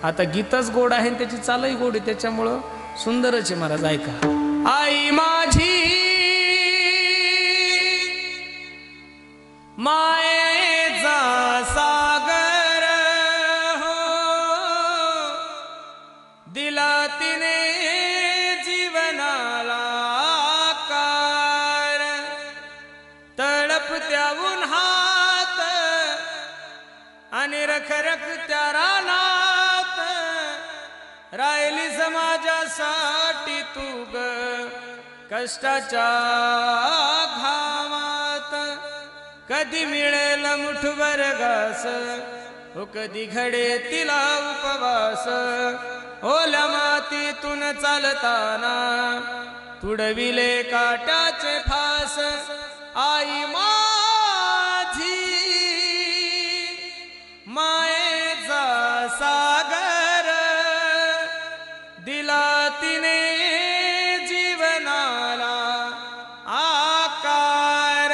आता गीतच गोड आहे त्याची चालही गोड आहे, त्याच्यामुळं सुंदरच आहे महाराज. ऐका. आई माझी मायेचा सागर हो, दिला तिने जीवनाला आकार. तळपत्या उन्हात आणि रखरखत्या रानात राहिली समाजासाठी तू ग कष्टाच्या घामात. कधी मिळेल मुठभर घास हो, कधी घडे तिला उपवास. ओल्या मातीतून चालताना तुडविले काट्याचे फास. आई माझी मायेचा सागर, दिला तिने जीवनाला आकार.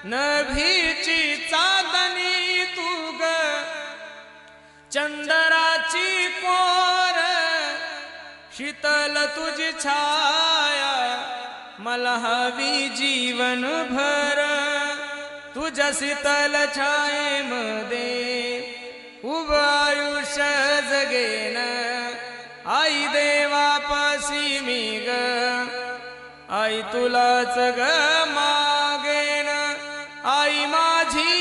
नभीची चांदणी तू ग चंदराची कोर, शीतल तुझी छाया मला हवी जीवन भर. तुझ्या शीतल छायेमध्ये उभं आयुष्य जगेन. आई देवापाशी मी ग आई तुलाच ग मागेन. आई माझी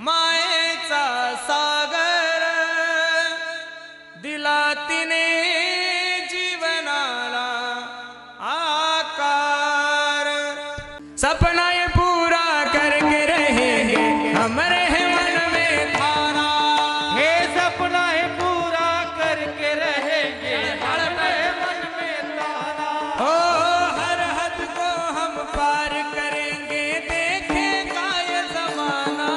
मायेचा सागर, दिला तिने जीवनाला आकार. सपना ये पूरा करके रहेंगे हम रहे मन में थाना. हे सपना है पूरा करके रहेंगे हर मन में ताना. हो हर हद को हम पार करेंगे, देखेगा ये जमाना.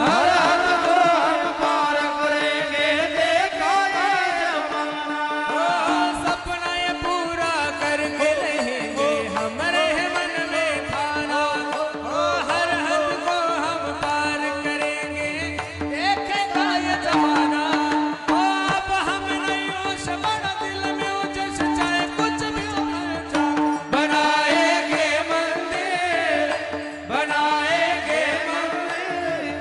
हर हद को हम पार करेंगे देखा ये जमाना. हो सपना ये पूरा करके रहेंगे हमारे मन में थाना. हो हर हद को हम पार करेंगे, देखेगा ये जमाना. हो अब हम नहीं होश बड़ा दिल में उजस, चाहे कुछ भी हो जाए. बनाएंगे मंदिर बनाएंगे मंदिर,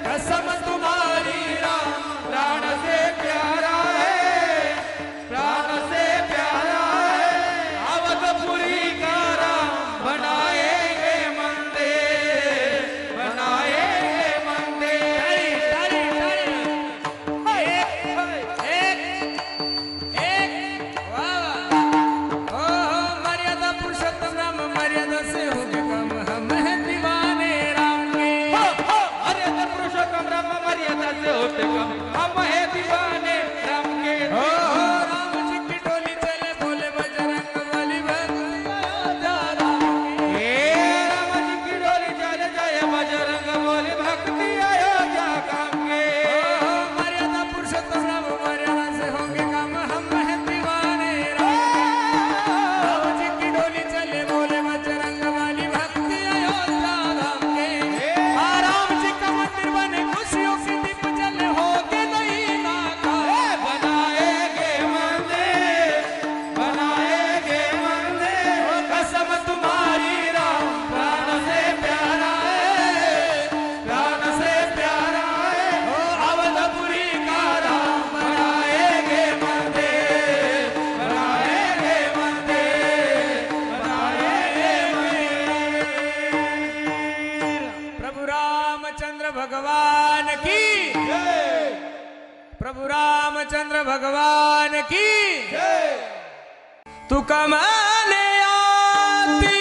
कसम तुम्हारी राम प्राण से प्यारा है प्राण से प्यारा है. अवधपुरी का राम बनाएंगे मंदिर बनाएंगे मंदिर. तारी तारी एक वाह. हो मर्यादा पुरुषोत्तम राम, मर्यादा से होगे कम. हम हैं दीवाने राम के. मर्यादा पुरुषोत्तम राम मर्यादा से होते कम, हम है दीवाने राम के. हो राम जी की डोली चले बोले बजरंग बली बजा राम के. हे राम जी की डोली चले जय बजरंग बोली भक्ति अयोध्या काम के. हो मर्यादा पुरुषोत्तम राम, मर्यादा से होंगे काम. हम हैं दीवाने राम के. राम जी की डोली चले बोले बजरंग बली भक्ति अयोध्या राम के. राम जी का मंदिर बने खुशियों की दीप जले, होगे नहीं नाका. बनाएंगे मंदिर बनाएंगे मंदिर, कसम तुम्हारी राम प्राण से प्यारा है प्राण से प्यारा है. हो अवधपुरी का राम बनाएंगे मंदिर बनाएंगे मंदिर बनाएंगे मंदिर. प्रभु रामचंद्र भगवान की, प्रभु रामचंद्र भगवान की. तू कमाने आती